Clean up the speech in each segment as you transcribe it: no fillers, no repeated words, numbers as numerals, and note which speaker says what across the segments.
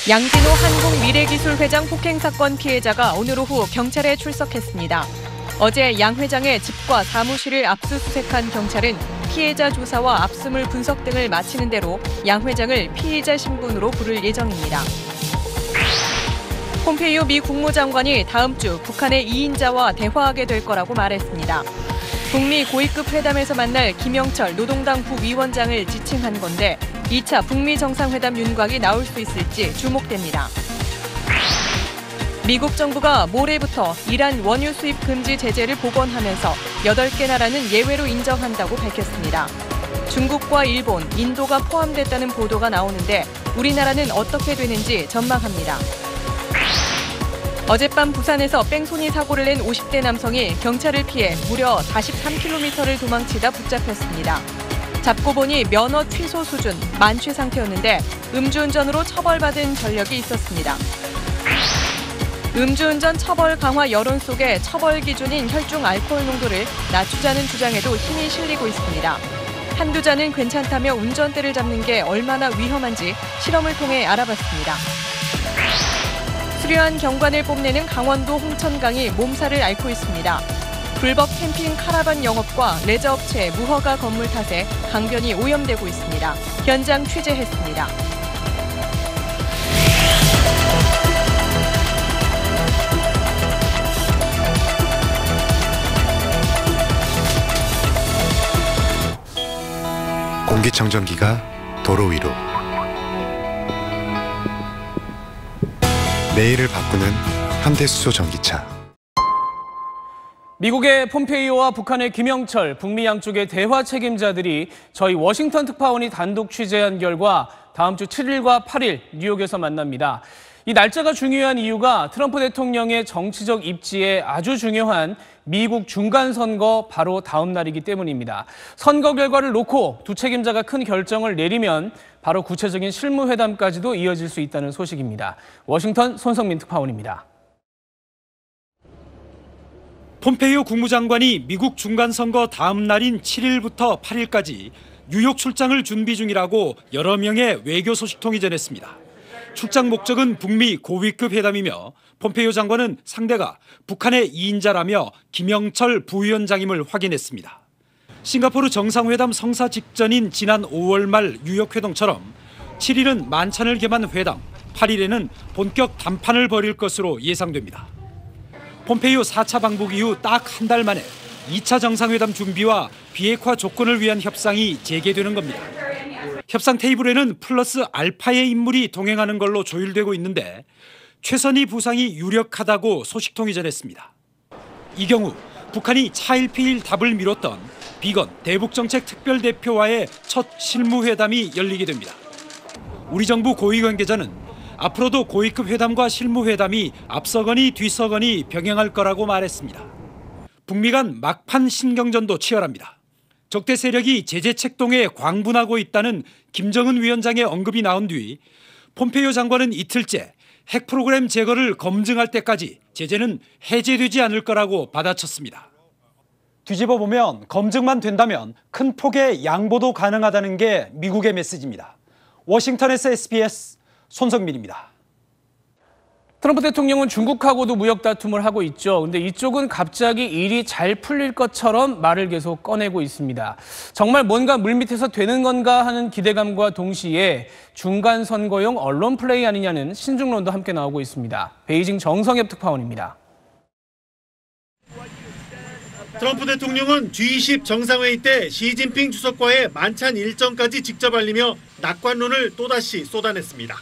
Speaker 1: 양진호 한국미래기술회장 폭행 사건 피해자가 오늘 오후 경찰에 출석했습니다. 어제 양 회장의 집과 사무실을 압수수색한 경찰은 피해자 조사와 압수물 분석 등을 마치는 대로 양 회장을 피의자 신분으로 부를 예정입니다. 폼페이오 미 국무장관이 다음 주 북한의 2인자와 대화하게 될 거라고 말했습니다. 북미 고위급 회담에서 만날 김영철 노동당 부위원장을 지칭한 건데 2차 북미 정상회담 윤곽이 나올 수 있을지 주목됩니다. 미국 정부가 모레부터 이란 원유 수입 금지 제재를 복원하면서 8개 나라는 예외로 인정한다고 밝혔습니다. 중국과 일본, 인도가 포함됐다는 보도가 나오는데 우리나라는 어떻게 되는지 전망합니다. 어젯밤 부산에서 뺑소니 사고를 낸 50대 남성이 경찰을 피해 무려 43km를 도망치다 붙잡혔습니다. 잡고 보니 면허 취소 수준, 만취 상태였는데 음주운전으로 처벌받은 전력이 있었습니다. 음주운전 처벌 강화 여론 속에 처벌 기준인 혈중 알코올 농도를 낮추자는 주장에도 힘이 실리고 있습니다. 한두 잔은 괜찮다며 운전대를 잡는 게 얼마나 위험한지 실험을 통해 알아봤습니다. 수려한 경관을 뽐내는 강원도 홍천강이 몸살을 앓고 있습니다. 불법 캠핑 카라반 영업과 레저업체 무허가 건물 탓에 강변이 오염되고 있습니다. 현장 취재했습니다.
Speaker 2: 공기청정기가 도로 위로 매일을 바꾸는 현대수소 전기차.
Speaker 3: 미국의 폼페이오와 북한의 김영철, 북미 양쪽의 대화 책임자들이 저희 워싱턴 특파원이 단독 취재한 결과 다음 주 7일과 8일 뉴욕에서 만납니다. 이 날짜가 중요한 이유가 트럼프 대통령의 정치적 입지에 아주 중요한 미국 중간선거 바로 다음 날이기 때문입니다. 선거 결과를 놓고 두 책임자가 큰 결정을 내리면 바로 구체적인 실무회담까지도 이어질 수 있다는 소식입니다. 워싱턴 손성민 특파원입니다.
Speaker 4: 폼페이오 국무장관이 미국 중간선거 다음 날인 7일부터 8일까지 뉴욕 출장을 준비 중이라고 여러 명의 외교 소식통이 전했습니다. 출장 목적은 북미 고위급 회담이며 폼페이오 장관은 상대가 북한의 2인자라며 김영철 부위원장임을 확인했습니다. 싱가포르 정상회담 성사 직전인 지난 5월 말 뉴욕 회동처럼 7일은 만찬을 겸한 회담, 8일에는 본격 담판을 벌일 것으로 예상됩니다. 폼페이오 4차 방북 이후 딱 한 달 만에 2차 정상회담 준비와 비핵화 조건을 위한 협상이 재개되는 겁니다. 협상 테이블에는 플러스 알파의 인물이 동행하는 걸로 조율되고 있는데 최선희 부상이 유력하다고 소식통이 전했습니다. 이 경우 북한이 차일피일 답을 미뤘던 비건 대북정책 특별대표와의 첫 실무회담이 열리게 됩니다. 우리 정부 고위 관계자는 앞으로도 고위급 회담과 실무회담이 앞서거니 뒤서거니 병행할 거라고 말했습니다. 북미 간 막판 신경전도 치열합니다. 적대 세력이 제재 책동에 광분하고 있다는 김정은 위원장의 언급이 나온 뒤 폼페이오 장관은 이틀째 핵 프로그램 제거를 검증할 때까지 제재는 해제되지 않을 거라고 받아쳤습니다. 뒤집어 보면 검증만 된다면 큰 폭의 양보도 가능하다는 게 미국의 메시지입니다. 워싱턴에서 SBS 손성민입니다.
Speaker 3: 트럼프 대통령은 중국하고도 무역 다툼을 하고 있죠. 근데 이쪽은 갑자기 일이 잘 풀릴 것처럼 말을 계속 꺼내고 있습니다. 정말 뭔가 물밑에서 되는 건가 하는 기대감과 동시에 중간 선거용 언론 플레이 아니냐는 신중론도 함께 나오고 있습니다. 베이징 정성엽 특파원입니다.
Speaker 5: 트럼프 대통령은 G20 정상회의 때 시진핑 주석과의 만찬 일정까지 직접 알리며 낙관론을 또다시 쏟아냈습니다.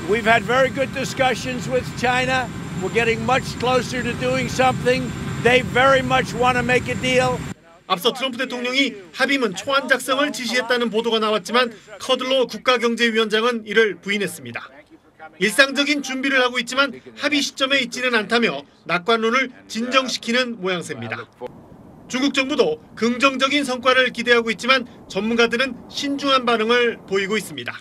Speaker 6: We've had very good discussions with China. We're getting much closer to doing something. They very much want to make a deal.
Speaker 5: 앞서 트럼프 대통령이 합의문 초안 작성을 지시했다는 보도가 나왔지만 커들로 국가경제위원장은 이를 부인했습니다. 일상적인 준비를 하고 있지만 합의 시점에 있지는 않다며 낙관론을 진정시키는 모양새입니다. 중국 정부도 긍정적인 성과를 기대하고 있지만 전문가들은 신중한 반응을 보이고 있습니다.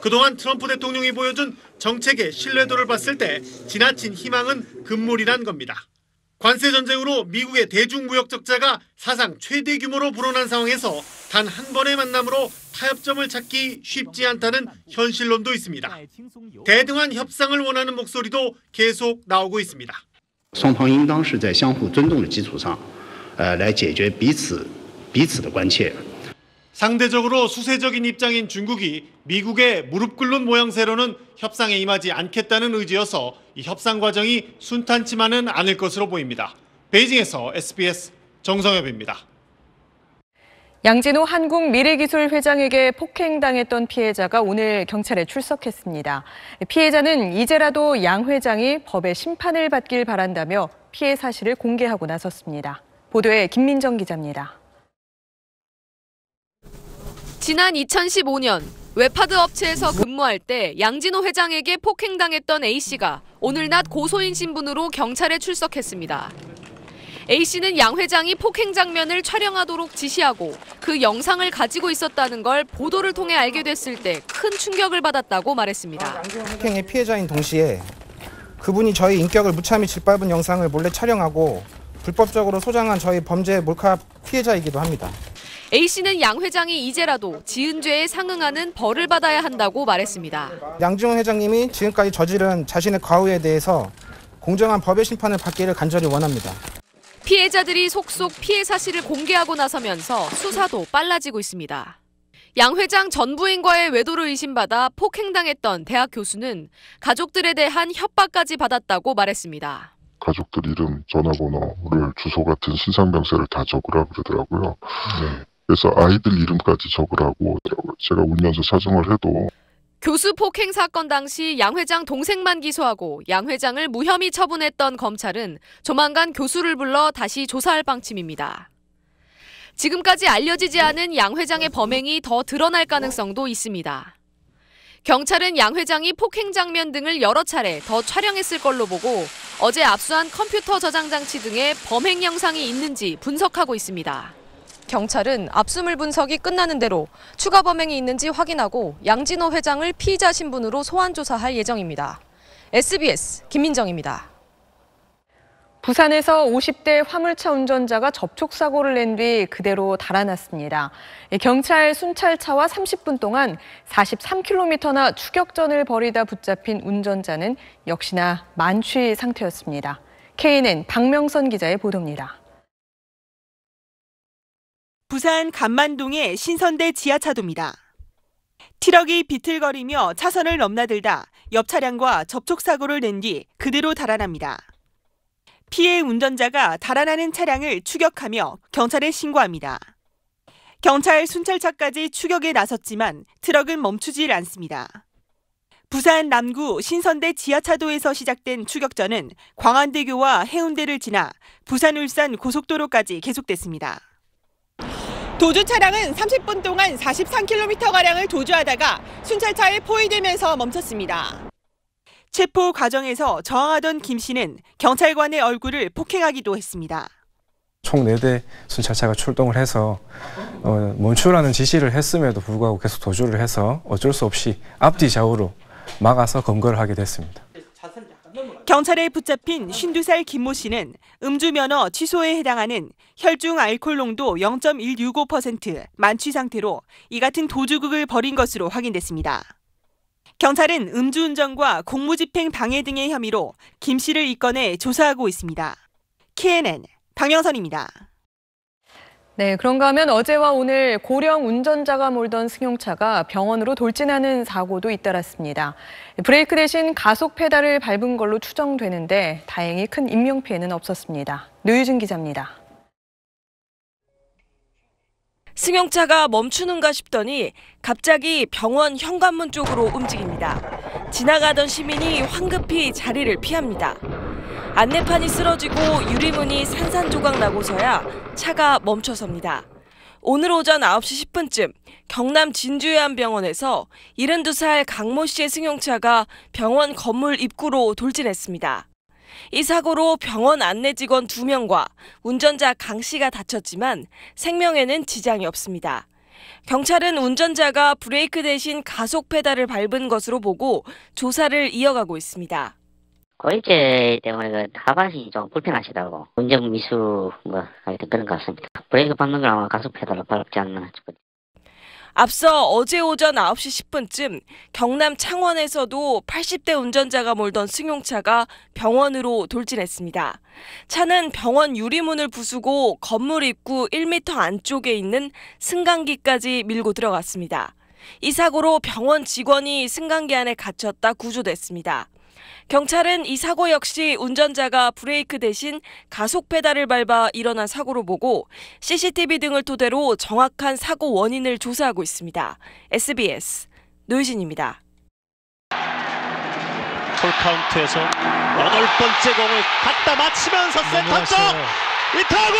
Speaker 5: 그동안 트럼프 대통령이 보여준 정책의 신뢰도를 봤을 때 지나친 희망은 금물이란 겁니다. 관세 전쟁으로 미국의 대중무역 적자가 사상 최대 규모로 불어난 상황에서 단 한 번의 만남으로 타협점을 찾기 쉽지 않다는 현실론도 있습니다. 대등한 협상을 원하는 목소리도 계속 나오고 있습니다.
Speaker 7: 双方应当是在相互尊重的基础上，来解决彼此的关切。
Speaker 5: 상대적으로 수세적인 입장인 중국이 미국의 무릎 꿇는 모양새로는 협상에 임하지 않겠다는 의지여서 이 협상 과정이 순탄치만은 않을 것으로 보입니다. 베이징에서 SBS 정성엽입니다.
Speaker 1: 양진호 한국미래기술회장에게 폭행당했던 피해자가 오늘 경찰에 출석했습니다. 피해자는 이제라도 양 회장이 법의 심판을 받길 바란다며 피해 사실을 공개하고 나섰습니다. 보도에 김민정 기자입니다.
Speaker 8: 지난 2015년 웹하드 업체에서 근무할 때 양진호 회장에게 폭행당했던 A씨가 오늘 낮 고소인 신분으로 경찰에 출석했습니다. A씨는 양 회장이 폭행 장면을 촬영하도록 지시하고 그 영상을 가지고 있었다는 걸 보도를 통해 알게 됐을 때 큰 충격을 받았다고 말했습니다.
Speaker 9: 폭행의 피해자인 동시에 그분이 저희 인격을 무참히 짓밟은 영상을 몰래 촬영하고 불법적으로 소장한 저희 범죄 몰카 피해자이기도 합니다.
Speaker 8: A씨는 양 회장이 이제라도 지은 죄에 상응하는 벌을 받아야 한다고 말했습니다.
Speaker 9: 양진호 회장님이 지금까지 저지른 자신의 과오에 대해서 공정한 법의 심판을 받기를 간절히 원합니다.
Speaker 8: 피해자들이 속속 피해 사실을 공개하고 나서면서 수사도 빨라지고 있습니다. 양 회장 전 부인과의 외도를 의심받아 폭행당했던 대학 교수는 가족들에 대한 협박까지 받았다고 말했습니다.
Speaker 10: 가족들 이름, 전화번호를 주소 같은 신상명세를 다 적으라 그러더라고요. 네. 그래서 아이들 이름까지 적으라고 제가 울면서 사정을 해도
Speaker 8: 교수 폭행 사건 당시 양 회장 동생만 기소하고 양 회장을 무혐의 처분했던 검찰은 조만간 교수를 불러 다시 조사할 방침입니다. 지금까지 알려지지 않은 양 회장의 범행이 더 드러날 가능성도 있습니다. 경찰은 양 회장이 폭행 장면 등을 여러 차례 더 촬영했을 걸로 보고 어제 압수한 컴퓨터 저장 장치 등에 범행 영상이 있는지 분석하고 있습니다. 경찰은 압수물 분석이 끝나는 대로 추가 범행이 있는지 확인하고 양진호 회장을 피의자 신분으로 소환 조사할 예정입니다. SBS 김민정입니다.
Speaker 1: 부산에서 50대 화물차 운전자가 접촉사고를 낸 뒤 그대로 달아났습니다. 경찰 순찰차와 30분 동안 43km나 추격전을 벌이다 붙잡힌 운전자는 역시나 만취 상태였습니다. KNN 박명선 기자의 보도입니다.
Speaker 11: 부산 간만동의 신선대 지하차도입니다. 트럭이 비틀거리며 차선을 넘나들다 옆 차량과 접촉사고를 낸 뒤 그대로 달아납니다. 피해 운전자가 달아나는 차량을 추격하며 경찰에 신고합니다. 경찰 순찰차까지 추격에 나섰지만 트럭은 멈추질 않습니다. 부산 남구 신선대 지하차도에서 시작된 추격전은 광안대교와 해운대를 지나 부산 울산 고속도로까지 계속됐습니다. 도주 차량은 30분 동안 43km가량을 도주하다가 순찰차에 포위되면서 멈췄습니다. 체포 과정에서 저항하던 김 씨는 경찰관의 얼굴을 폭행하기도 했습니다.
Speaker 12: 총 4대 순찰차가 출동을 해서 멈추라는 지시를 했음에도 불구하고 계속 도주를 해서 어쩔 수 없이 앞뒤 좌우로 막아서 검거를 하게 됐습니다.
Speaker 11: 경찰에 붙잡힌 52살 김모 씨는 음주면허 취소에 해당하는 혈중 알코올 농도 0.165% 만취 상태로 이 같은 도주극을 벌인 것으로 확인됐습니다. 경찰은 음주운전과 공무집행 방해 등의 혐의로 김 씨를 입건해 조사하고 있습니다. KNN 박명선입니다.
Speaker 1: 네, 그런가 하면 어제와 오늘 고령 운전자가 몰던 승용차가 병원으로 돌진하는 사고도 잇따랐습니다. 브레이크 대신 가속 페달을 밟은 걸로 추정되는데 다행히 큰 인명피해는 없었습니다. 노유진 기자입니다.
Speaker 13: 승용차가 멈추는가 싶더니 갑자기 병원 현관문 쪽으로 움직입니다. 지나가던 시민이 황급히 자리를 피합니다. 안내판이 쓰러지고 유리문이 산산조각 나고서야 차가 멈춰섭니다. 오늘 오전 9시 10분쯤 경남 진주의 한 병원에서 72살 강모 씨의 승용차가 병원 건물 입구로 돌진했습니다. 이 사고로 병원 안내 직원 2명과 운전자 강 씨가 다쳤지만 생명에는 지장이 없습니다. 경찰은 운전자가 브레이크 대신 가속 페달을 밟은 것으로 보고 조사를 이어가고 있습니다.
Speaker 14: 고액제 때문에 그 하반신이 좀 불편하시다고 운전 미수 뭐 그런 것 같습니다. 브레이크 밟는 걸 아마 가속 페달로 밟지 않나 싶어요.
Speaker 13: 앞서 어제 오전 9시 10분쯤 경남 창원에서도 80대 운전자가 몰던 승용차가 병원으로 돌진했습니다. 차는 병원 유리문을 부수고 건물 입구 1m 안쪽에 있는 승강기까지 밀고 들어갔습니다. 이 사고로 병원 직원이 승강기 안에 갇혔다 구조됐습니다. 경찰은 이 사고 역시 운전자가 브레이크 대신 가속 페달을 밟아 일어난 사고로 보고 CCTV 등을 토대로 정확한 사고 원인을 조사하고 있습니다. SBS 노유진입니다.
Speaker 15: 풀카운트에서 8번째 공을 갖다 맞히면서 센터쪽 이 타구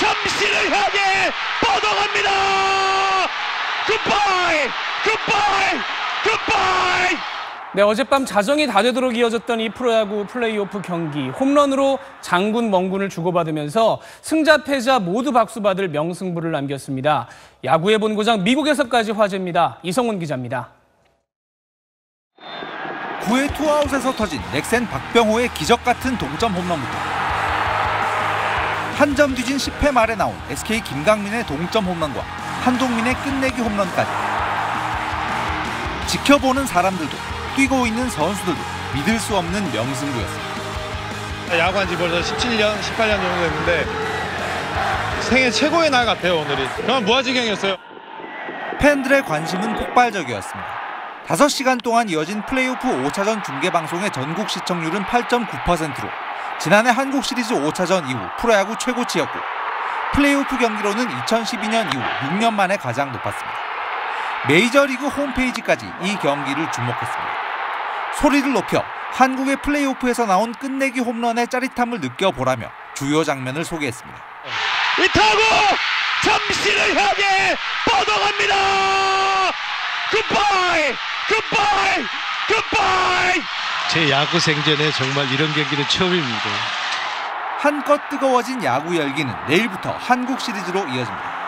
Speaker 15: 잠시를 향해 뻗어갑니다. 굿바이 굿바이 굿바이.
Speaker 3: 네, 어젯밤 자정이 다 되도록 이어졌던 이 프로야구 플레이오프 경기. 홈런으로 장군, 멍군을 주고받으면서 승자, 패자 모두 박수받을 명승부를 남겼습니다. 야구의 본고장 미국에서까지 화제입니다. 이성훈 기자입니다.
Speaker 16: 9회 투아웃에서 터진 넥센 박병호의 기적같은 동점 홈런부터 한 점 뒤진 10회 말에 나온 SK 김강민의 동점 홈런과 한동민의 끝내기 홈런까지 지켜보는 사람들도 뛰고 있는 선수들도 믿을 수 없는 명승부였습니다.
Speaker 17: 야구한 지 벌써 17년, 18년 정도 됐는데 생애 최고의 날 같아요, 오늘이. 정말 무아지경이었어요.
Speaker 16: 팬들의 관심은 폭발적이었습니다. 5시간 동안 이어진 플레이오프 5차전 중계방송의 전국 시청률은 8.9%로 지난해 한국 시리즈 5차전 이후 프로야구 최고치였고 플레이오프 경기로는 2012년 이후 6년 만에 가장 높았습니다. 메이저리그 홈페이지까지 이 경기를 주목했습니다. 소리를 높여 한국의 플레이오프에서 나온 끝내기 홈런의 짜릿함을 느껴보라며 주요 장면을 소개했습니다.
Speaker 15: 이 타구 잠시를 향해 뻗어갑니다. 굿바이 굿바이 굿바이.
Speaker 17: 제 야구 생전에 정말 이런 경기는 처음입니다.
Speaker 16: 한껏 뜨거워진 야구 열기는 내일부터 한국 시리즈로 이어집니다.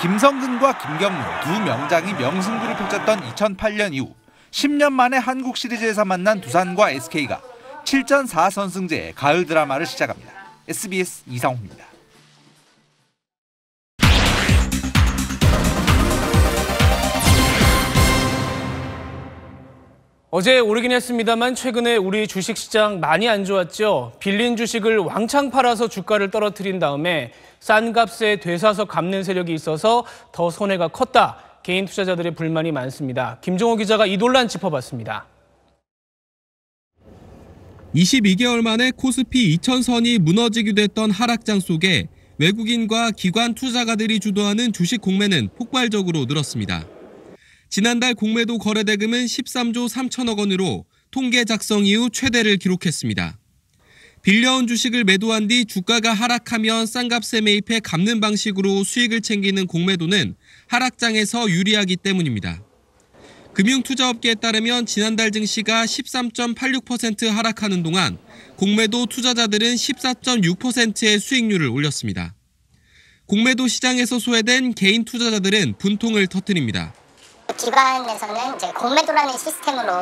Speaker 16: 김성근과 김경문 두 명장이 명승부를 펼쳤던 2008년 이후 10년 만에 한국 시리즈에서 만난 두산과 SK가 7전 4선승제의 가을 드라마를 시작합니다. SBS 이상호입니다.
Speaker 3: 어제 오르긴 했습니다만 최근에 우리 주식시장 많이 안 좋았죠. 빌린 주식을 왕창 팔아서 주가를 떨어뜨린 다음에 싼 값에 되사서 갚는 세력이 있어서 더 손해가 컸다. 개인 투자자들의 불만이 많습니다. 김종호 기자가 이 논란 짚어봤습니다.
Speaker 18: 22개월 만에 코스피 2000선이 무너지기도 했던 하락장 속에 외국인과 기관 투자가들이 주도하는 주식 공매는 폭발적으로 늘었습니다. 지난달 공매도 거래대금은 13조 3천억 원으로 통계 작성 이후 최대를 기록했습니다. 빌려온 주식을 매도한 뒤 주가가 하락하면 싼 값에 매입해 갚는 방식으로 수익을 챙기는 공매도는 하락장에서 유리하기 때문입니다. 금융투자업계에 따르면 지난달 증시가 13.86% 하락하는 동안 공매도 투자자들은 14.6%의 수익률을 올렸습니다. 공매도 시장에서 소외된 개인 투자자들은 분통을 터뜨립니다.
Speaker 19: 기관에서는 이제 공매도라는 시스템으로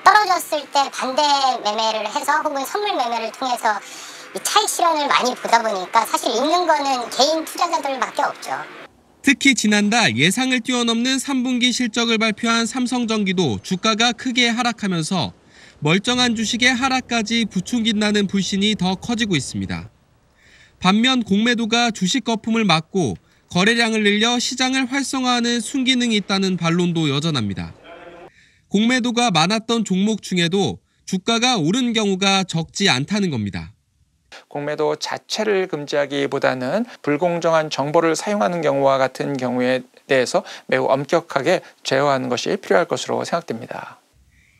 Speaker 19: 떨어졌을 때 반대 매매를 해서 혹은 선물 매매를 통해서 이 차익 실현을 많이 보다 보니까 사실 있는 거는 개인 투자자들밖에 없죠.
Speaker 18: 특히 지난달 예상을 뛰어넘는 3분기 실적을 발표한 삼성전기도 주가가 크게 하락하면서 멀쩡한 주식의 하락까지 부추긴다는 불신이 더 커지고 있습니다. 반면 공매도가 주식 거품을 막고 거래량을 늘려 시장을 활성화하는 순기능이 있다는 반론도 여전합니다. 공매도가 많았던 종목 중에도 주가가 오른 경우가 적지 않다는 겁니다.
Speaker 20: 공매도 자체를 금지하기보다는 불공정한 정보를 사용하는 경우와 같은 경우에 대해서 매우 엄격하게 제어하는 것이 필요할 것으로 생각됩니다.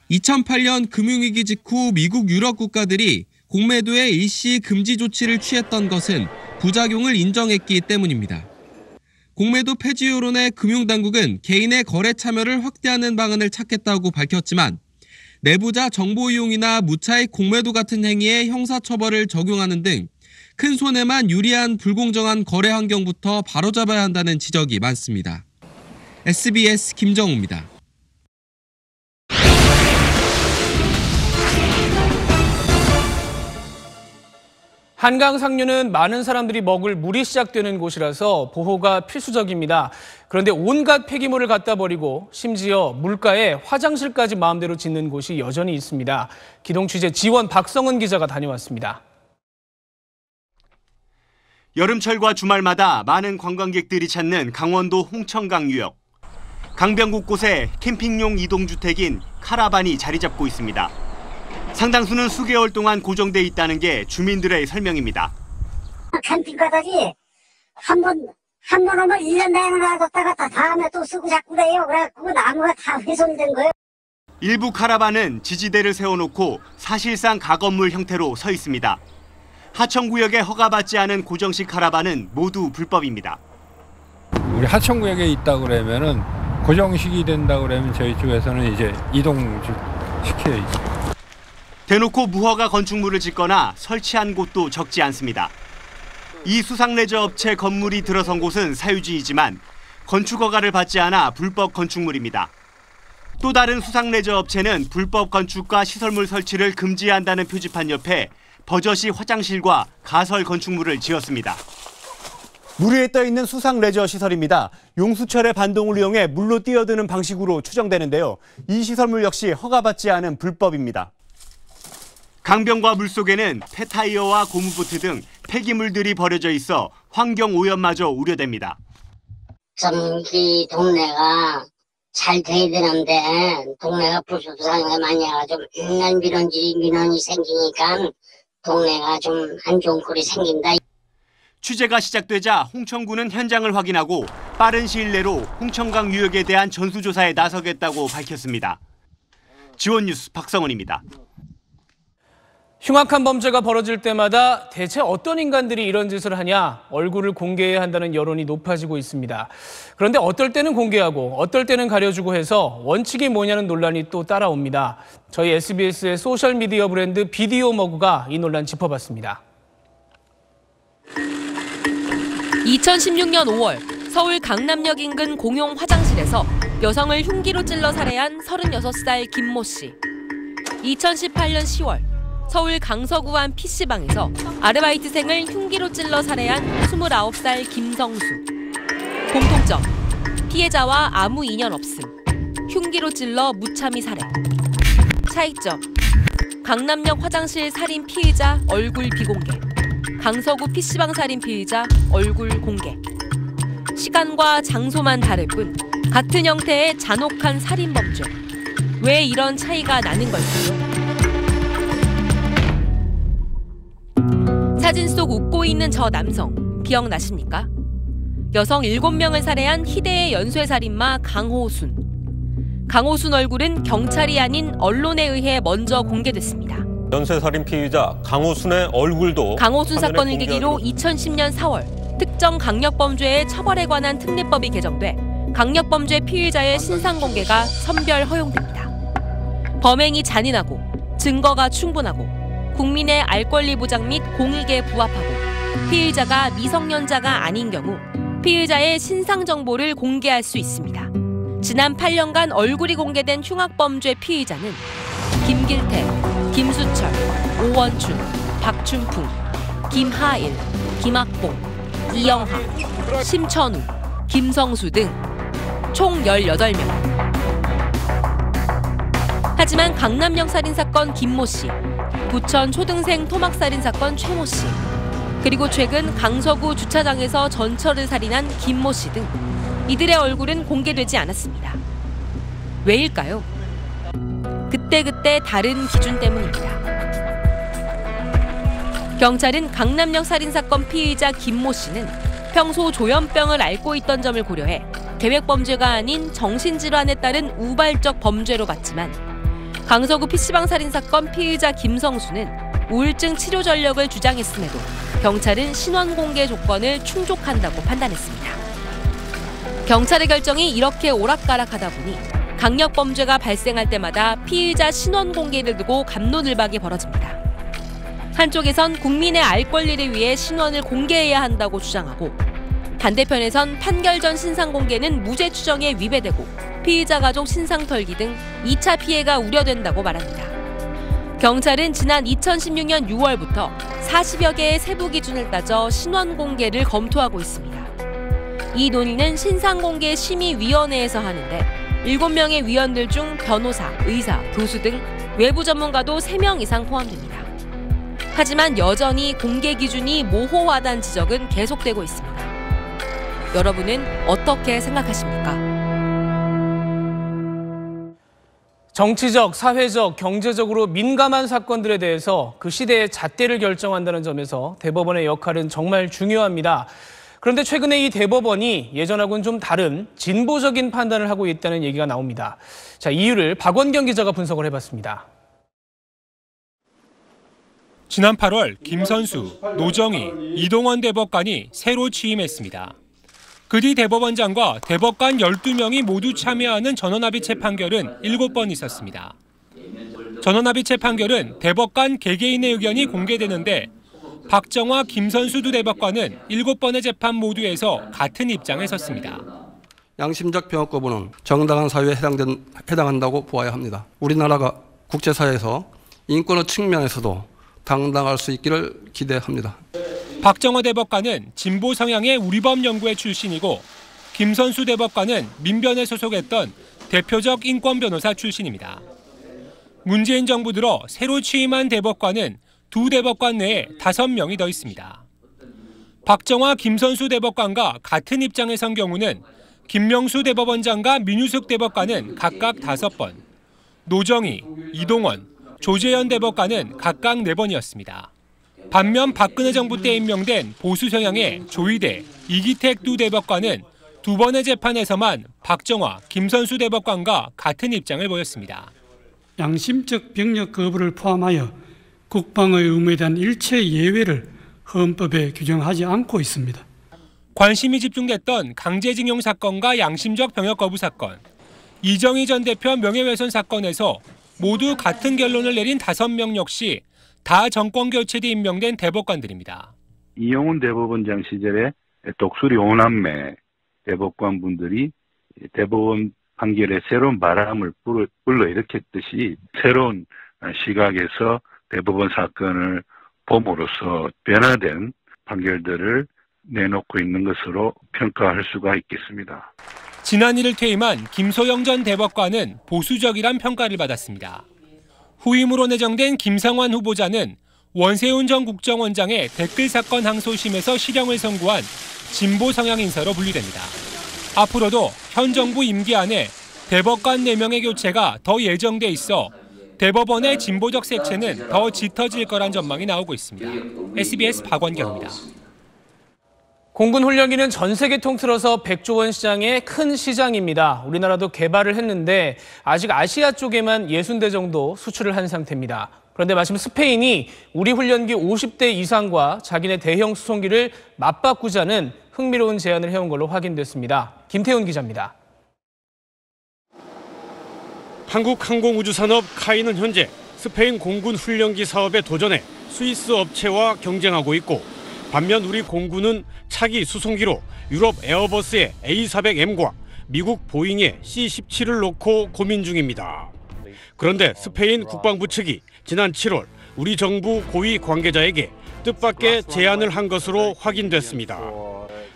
Speaker 18: 2008년 금융위기 직후 미국 유럽 국가들이 공매도의 일시 금지 조치를 취했던 것은 부작용을 인정했기 때문입니다. 공매도 폐지 여론에 금융당국은 개인의 거래 참여를 확대하는 방안을 찾겠다고 밝혔지만 내부자 정보 이용이나 무차익 공매도 같은 행위에 형사처벌을 적용하는 등 큰 손해만 유리한 불공정한 거래 환경부터 바로잡아야 한다는 지적이 많습니다. SBS 김정우입니다.
Speaker 3: 한강 상류는 많은 사람들이 먹을 물이 시작되는 곳이라서 보호가 필수적입니다. 그런데 온갖 폐기물을 갖다 버리고 심지어 물가에 화장실까지 마음대로 짓는 곳이 여전히 있습니다. 기동취재 지원 박성은 기자가 다녀왔습니다.
Speaker 21: 여름철과 주말마다 많은 관광객들이 찾는 강원도 홍천강 유역. 강변 곳곳에 캠핑용 이동주택인 카라반이 자리 잡고 있습니다. 상당수는 수개월 동안 고정돼 있다는 게 주민들의 설명입니다.
Speaker 22: 캠핑 가더니 한 번 오면 1년 내내 놔뒀다가 다음에 또 쓰고 자꾸 그래요. 그래갖고 나무가 다 훼손된 거예요.
Speaker 21: 일부 카라반은 지지대를 세워놓고 사실상 가건물 형태로 서 있습니다. 하천구역에 허가받지 않은 고정식 카라반은 모두 불법입니다.
Speaker 23: 우리 하천구역에 있다 그러면은 고정식이 된다 그러면 저희 쪽에서는 이제 이동 시켜야죠.
Speaker 21: 대놓고 무허가 건축물을 짓거나 설치한 곳도 적지 않습니다. 이 수상레저 업체 건물이 들어선 곳은 사유지이지만 건축 허가를 받지 않아 불법 건축물입니다. 또 다른 수상레저 업체는 불법 건축과 시설물 설치를 금지한다는 표지판 옆에 버젓이 화장실과 가설 건축물을 지었습니다. 물 위에 떠 있는 수상 레저 시설입니다. 용수철의 반동을 이용해 물로 뛰어드는 방식으로 추정되는데요. 이 시설물 역시 허가받지 않은 불법입니다. 강변과 물속에는 폐타이어와 고무보트 등 폐기물들이 버려져 있어 환경 오염마저 우려됩니다.
Speaker 22: 좀 이 동네가 잘 돼야 되는데 동네가 불수상에 많이 해가지고 맨날 민원이 생기니까 동네가 좀 안 좋은 꼴이 생긴다.
Speaker 21: 취재가 시작되자 홍천구는 현장을 확인하고 빠른 시일 내로 홍천강 유역에 대한 전수조사에 나서겠다고 밝혔습니다. 지원뉴스 박성원입니다.
Speaker 3: 흉악한 범죄가 벌어질 때마다 대체 어떤 인간들이 이런 짓을 하냐, 얼굴을 공개해야 한다는 여론이 높아지고 있습니다. 그런데 어떨 때는 공개하고 어떨 때는 가려주고 해서 원칙이 뭐냐는 논란이 또 따라옵니다. 저희 SBS의 소셜미디어 브랜드 비디오 머그가 이 논란 짚어봤습니다.
Speaker 8: 2016년 5월 서울 강남역 인근 공용 화장실에서 여성을 흉기로 찔러 살해한 36살 김모 씨. 2018년 10월 서울 강서구 한 PC방에서 아르바이트생을 흉기로 찔러 살해한 29살 김성수. 공통점, 피해자와 아무 인연 없음. 흉기로 찔러 무참히 살해. 차이점, 강남역 화장실 살인 피의자 얼굴 비공개. 강서구 PC방 살인 피의자 얼굴 공개. 시간과 장소만 다를 뿐 같은 형태의 잔혹한 살인 범죄. 왜 이런 차이가 나는 걸까요? 사진 속 웃고 있는 저 남성 기억나십니까? 여성 7명을 살해한 희대의 연쇄살인마 강호순. 강호순 얼굴은 경찰이 아닌 언론에 의해 먼저 공개됐습니다.
Speaker 24: 연쇄살인 피의자 강호순의 얼굴도
Speaker 8: 강호순 사건을 계기로 2010년 4월 특정 강력범죄의 처벌에 관한 특례법이 개정돼 강력범죄 피의자의 신상 공개가 선별 허용됩니다. 범행이 잔인하고 증거가 충분하고 국민의 알 권리 보장 및 공익에 부합하고 피의자가 미성년자가 아닌 경우 피의자의 신상 정보를 공개할 수 있습니다. 지난 8년간 얼굴이 공개된 흉악범죄 피의자는 김길태, 김수철, 오원춘, 박춘풍, 김하일, 김학봉, 이영하, 심천우, 김성수 등 총 18명. 하지만 강남역 살인사건 김모 씨, 부천 초등생 토막살인 사건 최모 씨, 그리고 최근 강서구 주차장에서 전철을 살인한 김모 씨 등 이들의 얼굴은 공개되지 않았습니다. 왜일까요? 그때그때 다른 기준 때문입니다. 경찰은 강남역 살인사건 피의자 김모 씨는 평소 조현병을 앓고 있던 점을 고려해 계획범죄가 아닌 정신질환에 따른 우발적 범죄로 봤지만 강서구 PC방 살인사건 피의자 김성수는 우울증 치료 전력을 주장했음에도 경찰은 신원 공개 조건을 충족한다고 판단했습니다. 경찰의 결정이 이렇게 오락가락하다 보니 강력범죄가 발생할 때마다 피의자 신원 공개를 두고 갑론을박이 벌어집니다. 한쪽에선 국민의 알 권리를 위해 신원을 공개해야 한다고 주장하고 반대편에선 판결 전 신상 공개는 무죄 추정에 위배되고 피의자 가족 신상 털기 등 2차 피해가 우려된다고 말합니다.
Speaker 2: 경찰은 지난 2016년 6월부터 40여 개의 세부 기준을 따져 신원 공개를 검토하고 있습니다. 이 논의는 신상공개심의위원회에서 하는데 7명의 위원들 중 변호사, 의사, 교수 등 외부 전문가도 3명 이상 포함됩니다. 하지만 여전히 공개 기준이 모호하다는 지적은 계속되고 있습니다. 여러분은 어떻게 생각하십니까?
Speaker 3: 정치적, 사회적, 경제적으로 민감한 사건들에 대해서 그 시대의 잣대를 결정한다는 점에서 대법원의 역할은 정말 중요합니다. 그런데 최근에 이 대법원이 예전하고는 좀 다른 진보적인 판단을 하고 있다는 얘기가 나옵니다. 자, 이유를 박원경 기자가 분석을 해봤습니다.
Speaker 4: 지난 8월 김선수, 노정희, 이동원 대법관이 새로 취임했습니다. 그 뒤 대법원장과 대법관 12명이 모두 참여하는 전원합의체 판결은 7번 있었습니다. 전원합의체 판결은 대법관 개개인의 의견이 공개되는데 박정화, 김선수 두 대법관은 7번의 재판 모두에서 같은 입장에 섰습니다.
Speaker 6: 양심적 병역 거부는 정당한 사유에 해당한다고 보아야 합니다. 우리나라가 국제사회에서 인권의 측면에서도 당당할 수 있기를 기대합니다.
Speaker 4: 박정화 대법관은 진보 성향의 우리법연구회 출신이고 김선수 대법관은 민변에 소속했던 대표적 인권 변호사 출신입니다. 문재인 정부 들어 새로 취임한 대법관은 두 대법관 내에 5명이 더 있습니다. 박정화, 김선수 대법관과 같은 입장에 선 경우는 김명수 대법원장과 민유숙 대법관은 각각 5번, 노정희, 이동원, 조재현 대법관은 각각 4번이었습니다. 반면 박근혜 정부 때 임명된 보수 성향의 조희대, 이기택 두 대법관은 2번의 재판에서만 박정화, 김선수 대법관과 같은 입장을 보였습니다.
Speaker 7: 양심적 병역 거부를 포함하여 국방의 의무에 대한 일체 예외를 헌법에 규정하지 않고 있습니다.
Speaker 4: 관심이 집중됐던 강제징용 사건과 양심적 병역 거부 사건, 이정희 전 대표 명예훼손 사건에서 모두 같은 결론을 내린 5명 역시 다 정권 교체 뒤 임명된 대법관들입니다.
Speaker 25: 이용훈 대법원장 시절에 독수리 5남매 대법관분들이 대법원 판결에 새로운 바람을 불러일으켰듯이 새로운 시각에서 대법원 사건을 봄으로써 변화된 판결들을 내놓고 있는 것으로 평가할 수가 있겠습니다.
Speaker 4: 지난 1일 퇴임한 김소영 전 대법관은 보수적이란 평가를 받았습니다. 후임으로 내정된 김상환 후보자는 원세훈 전 국정원장의 댓글 사건 항소심에서 실형을 선고한 진보 성향 인사로 분류됩니다. 앞으로도 현 정부 임기 안에 대법관 4명의 교체가 더 예정돼 있어 대법원의 진보적 색채는 더 짙어질 거란 전망이 나오고 있습니다. SBS 박원경입니다.
Speaker 3: 공군 훈련기는 전 세계 통틀어서 100조 원 시장의 큰 시장입니다. 우리나라도 개발을 했는데 아직 아시아 쪽에만 60대 정도 수출을 한 상태입니다. 그런데 마침 스페인이 우리 훈련기 50대 이상과 자기네 대형 수송기를 맞바꾸자는 흥미로운 제안을 해온 걸로 확인됐습니다. 김태훈 기자입니다.
Speaker 26: 한국 항공우주산업 카이는 현재 스페인 공군 훈련기 사업에 도전해 스위스 업체와 경쟁하고 있고, 반면 우리 공군은 차기 수송기로 유럽 에어버스의 A400M과 미국 보잉의 C-17을 놓고 고민 중입니다. 그런데 스페인 국방부 측이 지난 7월 우리 정부 고위 관계자에게 뜻밖의 제안을 한 것으로 확인됐습니다.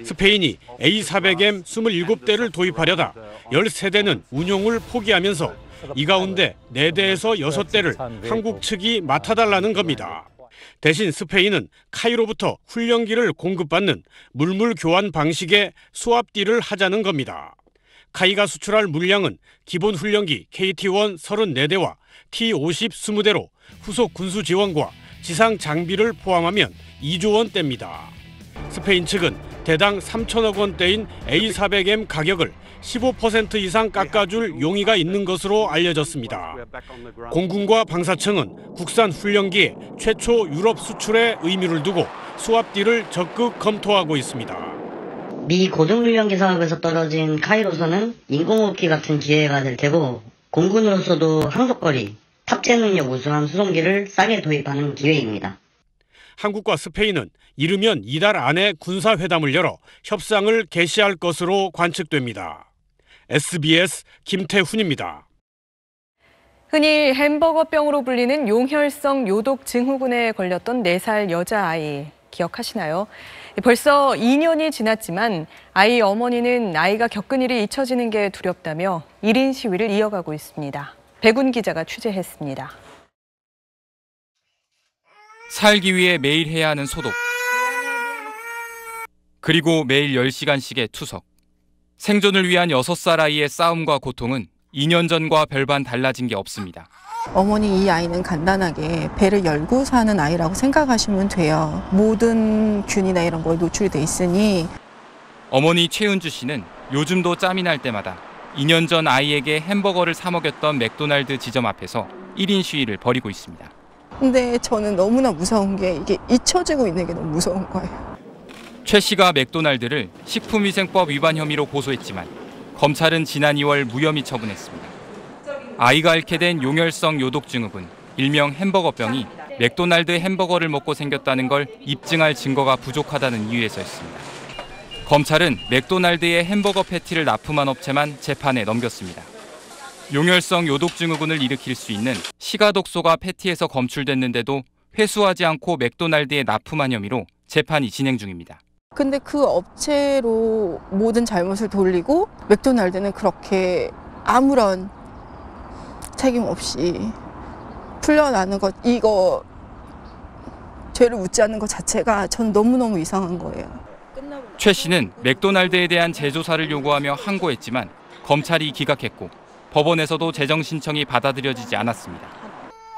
Speaker 26: 스페인이 A400M 27대를 도입하려다 13대는 운용을 포기하면서 이 가운데 4대에서 6대를 한국 측이 맡아달라는 겁니다. 대신 스페인은 카이로부터 훈련기를 공급받는 물물 교환 방식의 수압딜을 하자는 겁니다. 카이가 수출할 물량은 기본 훈련기 KT-1 34대와 T-50 20대로 후속 군수 지원과 지상 장비를 포함하면 2조 원대입니다. 스페인 측은 대당 3천억 원대인 A400M 가격을 15% 이상 깎아줄 용의가 있는 것으로 알려졌습니다. 공군과 방사청은 국산 훈련기의 최초 유럽 수출에 의미를 두고 수압딜을 적극 검토하고 있습니다.
Speaker 22: 미 고등훈련기 사업에서 떨어진 카이로선은 인공호흡기 같은 기회가 될 테고, 공군으로서도 항속거리, 탑재 능력 우수한 수송기를 싸게 도입하는 기회입니다.
Speaker 26: 한국과 스페인은 이르면 이달 안에 군사회담을 열어 협상을 개시할 것으로 관측됩니다. SBS 김태훈입니다.
Speaker 1: 흔히 햄버거병으로 불리는 용혈성 요독 증후군에 걸렸던 4살 여자아이 기억하시나요? 벌써 2년이 지났지만 아이 어머니는 아이가 겪은 일이 잊혀지는 게 두렵다며 1인 시위를 이어가고 있습니다. 백운 기자가 취재했습니다.
Speaker 5: 살기 위해 매일 해야 하는 소독. 그리고 매일 10시간씩의 투석. 생존을 위한 6살 아이의 싸움과 고통은 2년 전과 별반 달라진 게 없습니다.
Speaker 9: 어머니 이 아이는 간단하게 배를 열고 사는 아이라고 생각하시면 돼요. 모든 균이나 이런 거에 노출이 돼 있으니.
Speaker 5: 어머니 최은주 씨는 요즘도 짬이 날 때마다 2년 전 아이에게 햄버거를 사 먹였던 맥도날드 지점 앞에서 1인 시위를 벌이고 있습니다.
Speaker 9: 근데 저는 너무나 무서운 게 이게 잊혀지고 있는 게 너무 무서운 거예요.
Speaker 5: 최 씨가 맥도날드를 식품위생법 위반 혐의로 고소했지만 검찰은 지난 2월 무혐의 처분했습니다. 아이가 앓게 된 용혈성 요독 증후군, 일명 햄버거병이 맥도날드 햄버거를 먹고 생겼다는 걸 입증할 증거가 부족하다는 이유에서였습니다. 검찰은 맥도날드의 햄버거 패티를 납품한 업체만 재판에 넘겼습니다. 용혈성 요독 증후군을 일으킬 수 있는 시가독소가 패티에서 검출됐는데도 회수하지 않고 맥도날드에 납품한 혐의로 재판이 진행 중입니다.
Speaker 9: 근데 그 업체로 모든 잘못을 돌리고 맥도날드는 그렇게 아무런 책임 없이 풀려나는 것, 이거 죄를 묻지 않는 것 자체가 전 너무너무 이상한 거예요.
Speaker 5: 최 씨는 맥도날드에 대한 재조사를 요구하며 항고했지만 검찰이 기각했고 법원에서도 재정 신청이 받아들여지지 않았습니다.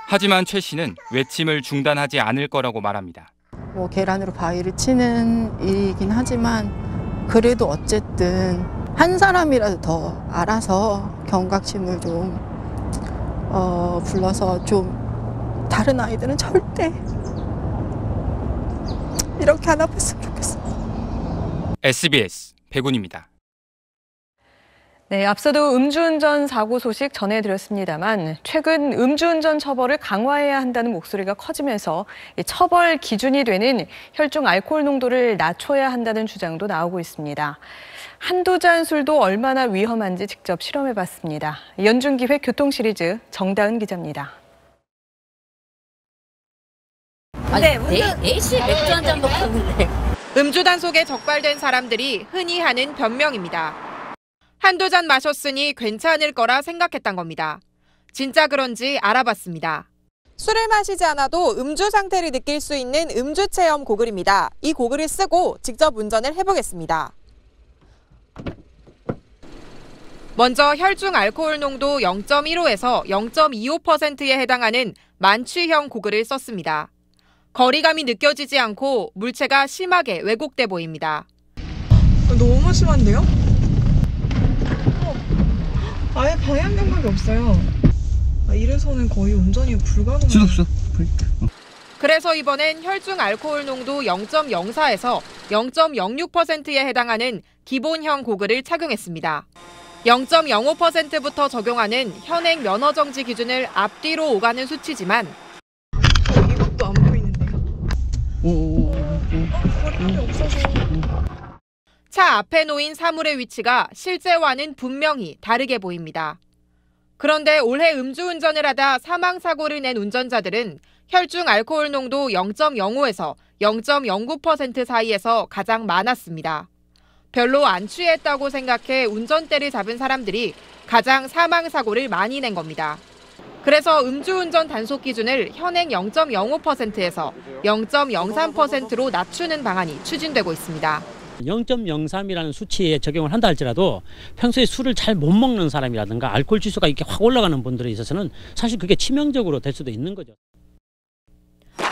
Speaker 5: 하지만 최 씨는 외침을 중단하지 않을 거라고 말합니다.
Speaker 9: 뭐 계란으로 바위를 치는 일이긴 하지만 그래도 어쨌든 한 사람이라도 더 알아서 경각심을 좀 불러서 좀 다른 아이들은 절대 이렇게 안 아팠으면 좋겠어요.
Speaker 5: SBS 백운입니다.
Speaker 1: 네, 앞서도 음주운전 사고 소식 전해드렸습니다만 최근 음주운전 처벌을 강화해야 한다는 목소리가 커지면서 처벌 기준이 되는 혈중 알코올 농도를 낮춰야 한다는 주장도 나오고 있습니다. 한두 잔 술도 얼마나 위험한지 직접 실험해봤습니다. 연중기획 교통시리즈 정다은 기자입니다.
Speaker 10: 네, 4시 맥주 한 잔 먹었는데.
Speaker 11: 음주 단속에 적발된 사람들이 흔히 하는 변명입니다. 한두 잔 마셨으니 괜찮을 거라 생각했던 겁니다. 진짜 그런지 알아봤습니다.
Speaker 12: 술을 마시지 않아도 음주 상태를 느낄 수 있는 음주 체험 고글입니다. 이 고글을 쓰고 직접 운전을 해보겠습니다.
Speaker 11: 먼저 혈중 알코올 농도 0.15에서 0.25%에 해당하는 만취형 고글을 썼습니다. 거리감이 느껴지지 않고 물체가 심하게 왜곡돼 보입니다.
Speaker 12: 너무 심한데요? 아예 방향 감각이 없어요. 이래서는 거의 운전이 불가능해요.
Speaker 11: 그래서 이번엔 혈중 알코올 농도 0.04에서 0.06%에 해당하는 기본형 고글을 착용했습니다. 0.05%부터 적용하는 현행 면허 정지 기준을 앞뒤로 오가는 수치지만
Speaker 12: 이것도 안 보이는데요? 거리감이 없어서.
Speaker 11: 차 앞에 놓인 사물의 위치가 실제와는 분명히 다르게 보입니다. 그런데 올해 음주운전을 하다 사망사고를 낸 운전자들은 혈중 알코올 농도 0.05에서 0.09% 사이에서 가장 많았습니다. 별로 안 취했다고 생각해 운전대를 잡은 사람들이 가장 사망사고를 많이 낸 겁니다. 그래서 음주운전 단속 기준을 현행 0.05%에서 0.03%로 낮추는 방안이 추진되고 있습니다.
Speaker 27: 0.03이라는 수치에 적용을 한다 할지라도 평소에 술을 잘 못 먹는 사람이라든가 알코올 지수가 이렇게 확 올라가는 분들에 있어서는 사실 그게 치명적으로 될 수도 있는 거죠.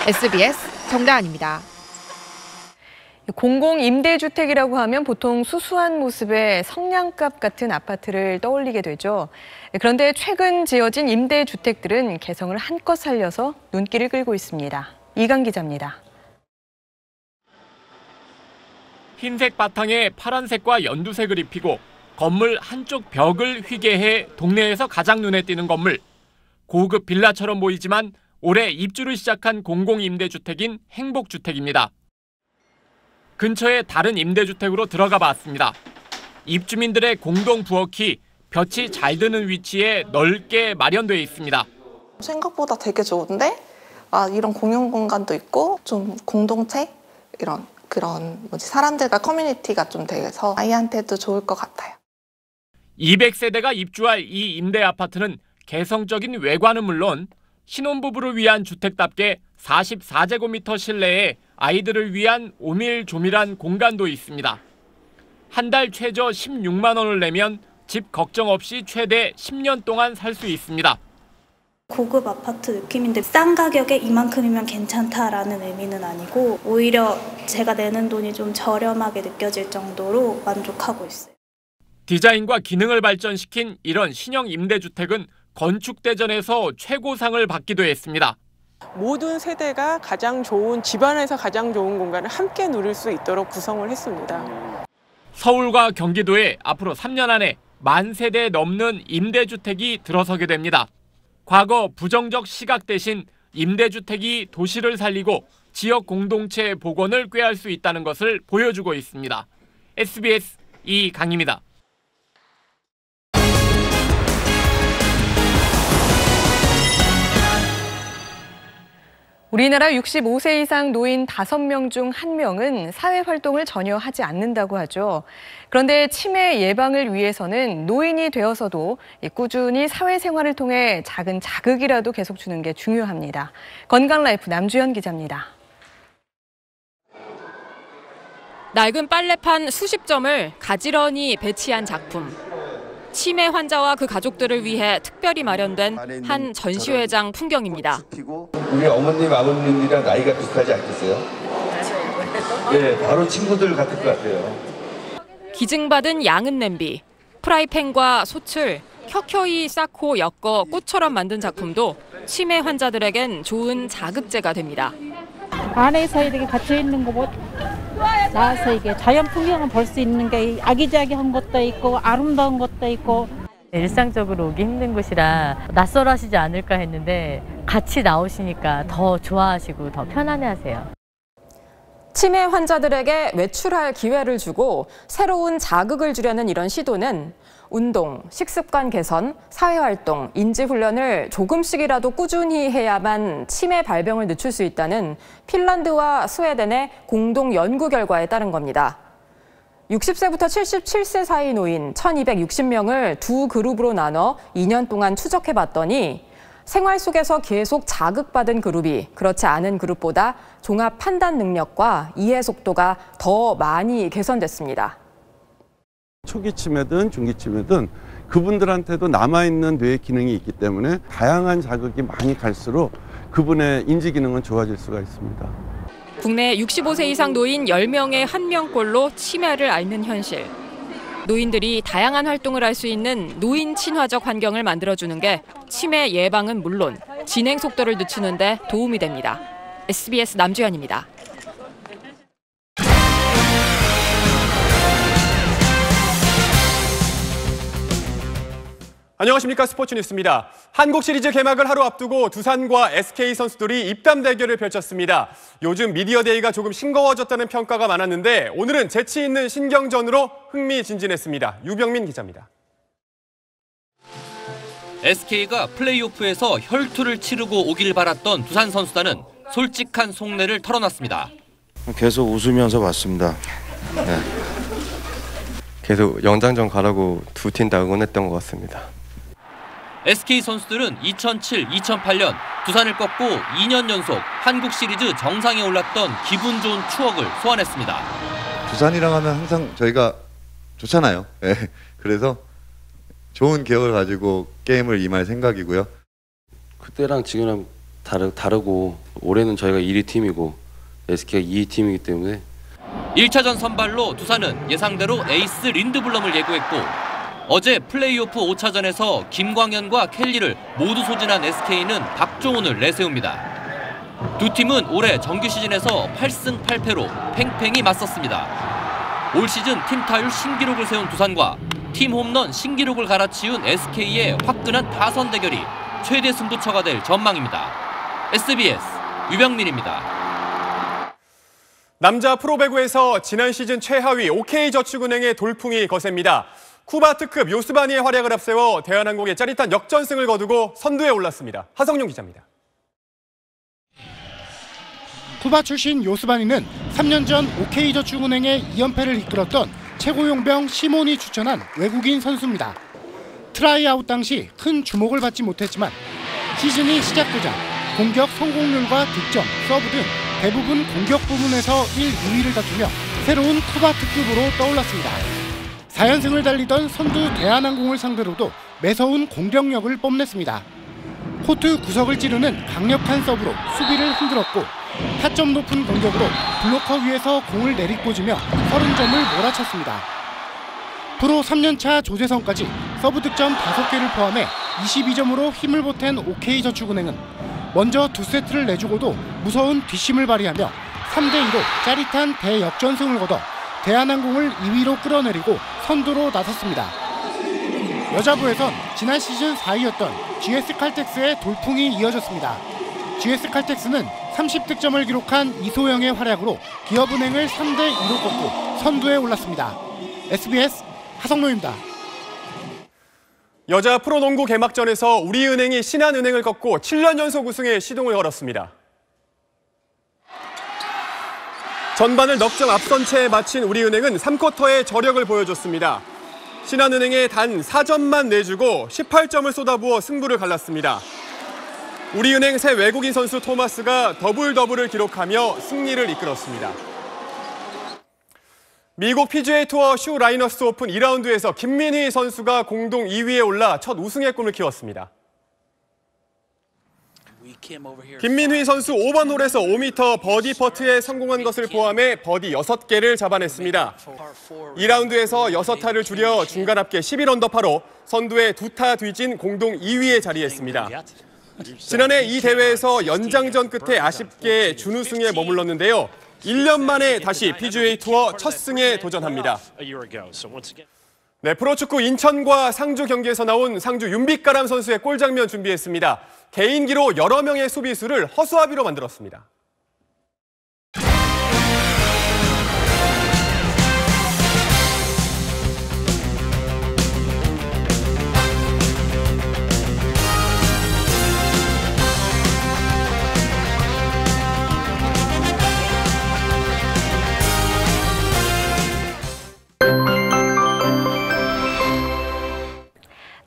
Speaker 11: SBS 정다은입니다.
Speaker 1: 공공임대주택이라고 하면 보통 수수한 모습의 성냥갑 같은 아파트를 떠올리게 되죠. 그런데 최근 지어진 임대주택들은 개성을 한껏 살려서 눈길을 끌고 있습니다. 이강 기자입니다.
Speaker 28: 흰색 바탕에 파란색과 연두색을 입히고 건물 한쪽 벽을 휘게 해 동네에서 가장 눈에 띄는 건물. 고급 빌라처럼 보이지만 올해 입주를 시작한 공공임대주택인 행복주택입니다. 근처에 다른 임대주택으로 들어가 봤습니다. 입주민들의 공동 부엌이 볕이 잘 드는 위치에 넓게 마련되어 있습니다.
Speaker 13: 생각보다 되게 좋은데 이런 공용 공간도 있고 좀 공동체 그런 사람들과 커뮤니티가 좀 돼서 아이한테도 좋을 것 같아요.
Speaker 28: 200세대가 입주할 이 임대 아파트는 개성적인 외관은 물론 신혼부부를 위한 주택답게 44제곱미터 실내에 아이들을 위한 오밀조밀한 공간도 있습니다. 한 달 최저 16만 원을 내면 집 걱정 없이 최대 10년 동안 살 수 있습니다.
Speaker 14: 고급 아파트 느낌인데 싼 가격에 이만큼이면 괜찮다라는 의미는 아니고 오히려 제가 내는 돈이 좀 저렴하게 느껴질 정도로 만족하고 있어요.
Speaker 28: 디자인과 기능을 발전시킨 이런 신형 임대주택은 건축대전에서 최고상을 받기도 했습니다.
Speaker 15: 모든 세대가 가장 좋은 집안에서 가장 좋은 공간을 함께 누릴 수 있도록 구성을 했습니다.
Speaker 28: 서울과 경기도에 앞으로 3년 안에 10,000세대 넘는 임대주택이 들어서게 됩니다. 과거 부정적 시각 대신 임대주택이 도시를 살리고 지역 공동체 복원을 꾀할 수 있다는 것을 보여주고 있습니다. SBS 이강입니다.
Speaker 1: 우리나라 65세 이상 노인 5명 중 1명은 사회활동을 전혀 하지 않는다고 하죠. 그런데 치매 예방을 위해서는 노인이 되어서도 꾸준히 사회생활을 통해 작은 자극이라도 계속 주는 게 중요합니다. 건강라이프 남주현 기자입니다.
Speaker 8: 낡은 빨래판 수십 점을 가지런히 배치한 작품. 치매 환자와 그 가족들을 위해 특별히 마련된 한 전시회장 풍경입니다.
Speaker 16: 우리 어머님, 아버님이랑 나이가 비슷하지 않겠어요? 네, 바로 친구들 같을 것 같아요.
Speaker 8: 기증받은 양은 냄비, 프라이팬과 솥을 켜켜이 쌓고 엮어 꽃처럼 만든 작품도 치매 환자들에겐 좋은 자극제가 됩니다.
Speaker 17: 안에서 이렇게 갇혀 있는 거보다 나와서 이게 자연 풍경을 볼 수 있는 게 아기자기한 것도 있고 아름다운 것도 있고.
Speaker 18: 일상적으로 오기 힘든 곳이라 낯설어하시지 않을까 했는데 같이 나오시니까 더 좋아하시고 더 편안해하세요.
Speaker 12: 치매 환자들에게 외출할 기회를 주고 새로운 자극을 주려는 이런 시도는 운동, 식습관 개선, 사회활동, 인지훈련을 조금씩이라도 꾸준히 해야만 치매 발병을 늦출 수 있다는 핀란드와 스웨덴의 공동 연구 결과에 따른 겁니다. 60세부터 77세 사이 노인 1,260명을 두 그룹으로 나눠 2년 동안 추적해봤더니 생활 속에서 계속 자극받은 그룹이 그렇지 않은 그룹보다 종합 판단 능력과 이해 속도가 더 많이 개선됐습니다.
Speaker 19: 초기 치매든 중기 치매든 그분들한테도 남아있는 뇌 기능이 있기 때문에 다양한 자극이 많이 갈수록 그분의 인지 기능은 좋아질 수가 있습니다.
Speaker 8: 국내 65세 이상 노인 10명에 1명꼴로 치매를 앓는 현실. 노인들이 다양한 활동을 할 수 있는 노인 친화적 환경을 만들어주는 게 치매 예방은 물론 진행 속도를 늦추는 데 도움이 됩니다. SBS 남주현입니다.
Speaker 26: 안녕하십니까, 스포츠 뉴스입니다. 한국 시리즈 개막을 하루 앞두고 두산과 SK 선수들이 입담 대결을 펼쳤습니다. 요즘 미디어데이가 조금 싱거워졌다는 평가가 많았는데 오늘은 재치 있는 신경전으로 흥미진진했습니다. 유병민 기자입니다.
Speaker 20: SK가 플레이오프에서 혈투를 치르고 오길 바랐던 두산 선수단은 솔직한 속내를 털어놨습니다.
Speaker 29: 계속 웃으면서 봤습니다. 네. 계속 연장전 가라고 두 팀 다 응원했던 것 같습니다.
Speaker 20: SK 선수들은 2007, 2008년 두산을 꺾고 2년 연속 한국 시리즈 정상에 올랐던 기분 좋은 추억을 소환했습니다.
Speaker 29: 두산이랑 하면 항상 저희가 좋잖아요. 네. 그래서 좋은 기억을 가지고 게임을 임할 생각이고요.
Speaker 30: 그때랑 지금이랑 다르고 올해는 저희가 1위 팀이고 SK가 2위 팀이기 때문에
Speaker 20: 1차전 선발로 두산은 예상대로 에이스 린드블럼을 예고했고 어제 플레이오프 5차전에서 김광현과 켈리를 모두 소진한 SK는 박종훈을 내세웁니다. 두 팀은 올해 정규 시즌에서 8승 8패로 팽팽히 맞섰습니다. 올 시즌 팀 타율 신기록을 세운 두산과 팀 홈런 신기록을 갈아치운 SK의 화끈한 타선 대결이 최대 승부처가 될 전망입니다. SBS 유병민입니다.
Speaker 26: 남자 프로배구에서 지난 시즌 최하위 OK저축은행의 돌풍이 거셉니다.
Speaker 2: 쿠바 특급 요스바니의 활약을 앞세워 대한항공의 짜릿한 역전승을 거두고 선두에 올랐습니다. 하성룡 기자입니다.
Speaker 3: 쿠바 출신 요스바니는 3년 전 OK저축은행의 2연패를 이끌었던 최고 용병 시몬이 추천한 외국인 선수입니다. 트라이아웃 당시 큰 주목을 받지 못했지만 시즌이 시작되자 공격 성공률과 득점, 서브 등 대부분 공격 부문에서 1, 2위를 다투며 새로운 쿠바 특급으로 떠올랐습니다. 4연승을 달리던 선두 대한항공을 상대로도 매서운 공격력을 뽐냈습니다. 코트 구석을 찌르는 강력한 서브로 수비를 흔들었고 타점 높은 공격으로 블로커 위에서 공을 내리꽂으며 30점을 몰아쳤습니다. 프로 3년차 조재성까지 서브 득점 5개를 포함해 22점으로 힘을 보탠 OK저축은행은 먼저 2세트를 내주고도 무서운 뒷심을 발휘하며 3대2로 짜릿한 대역전승을 거둬 대한항공을 2위로 끌어내리고 선두로 나섰습니다. 여자부에선 지난 시즌 4위였던 GS칼텍스의 돌풍이 이어졌습니다. GS칼텍스는 30득점을 기록한 이소영의 활약으로 기업은행을 3대2로 꺾고 선두에 올랐습니다. SBS 하성노입니다.
Speaker 2: 여자 프로농구 개막전에서 우리은행이 신한은행을 꺾고 7년 연속 우승에 시동을 걸었습니다. 전반을 넉점 앞선 채 마친 우리은행은 3쿼터에 저력을 보여줬습니다. 신한은행에 단 4점만 내주고 18점을 쏟아부어 승부를 갈랐습니다. 우리은행 새 외국인 선수 토마스가 더블-더블을 기록하며 승리를 이끌었습니다. 미국 PGA 투어 슈 라이너스 오픈 2라운드에서 김민휘 선수가 공동 2위에 올라 첫 우승의 꿈을 키웠습니다. 김민휘 선수 5번 홀에서 5m 버디 퍼트에 성공한 것을 포함해 버디 6개를 잡아냈습니다. 2라운드에서 6타를 줄여 중간 합계 11언더파로 선두에 2타 뒤진 공동 2위에 자리했습니다. 지난해 이 대회에서 연장전 끝에 아쉽게 준우승에 머물렀는데요. 1년 만에 다시 PGA 투어 첫 승에 도전합니다. 네, 프로축구 인천과 상주 경기에서 나온 상주 윤빛가람 선수의 골 장면 준비했습니다. 개인기로 여러 명의 수비수를 허수아비로 만들었습니다.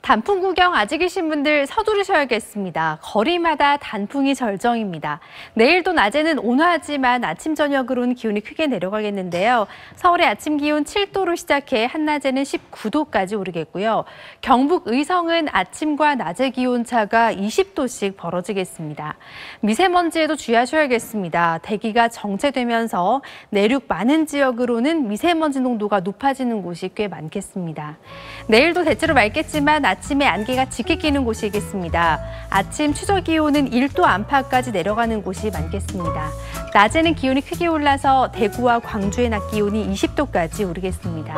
Speaker 4: 단풍 구경 아직이신 분들 서두르셔야겠습니다. 거리마다 단풍이 절정입니다. 내일도 낮에는 온화하지만 아침 저녁으로는 기온이 크게 내려가겠는데요. 서울의 아침 기온 7도로 시작해 한낮에는 19도까지 오르겠고요. 경북 의성은 아침과 낮의 기온차가 20도씩 벌어지겠습니다. 미세먼지에도 주의하셔야겠습니다. 대기가 정체되면서 내륙 많은 지역으로는 미세먼지 농도가 높아지는 곳이 꽤 많겠습니다. 내일도 대체로 맑겠지만 아침에 안개가 짙게 끼는 곳이겠습니다. 아침 최저 기온은 1도 안팎까지 내려가는 곳이 많겠습니다. 낮에는 기온이 크게 올라서 대구와 광주의 낮 기온이 20도까지 오르겠습니다.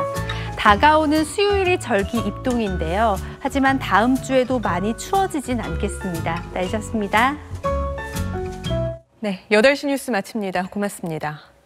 Speaker 4: 다가오는 수요일이 절기 입동인데요. 하지만 다음 주에도 많이 추워지진 않겠습니다. 날씨였습니다.
Speaker 1: 네, 8시 뉴스 마칩니다. 고맙습니다.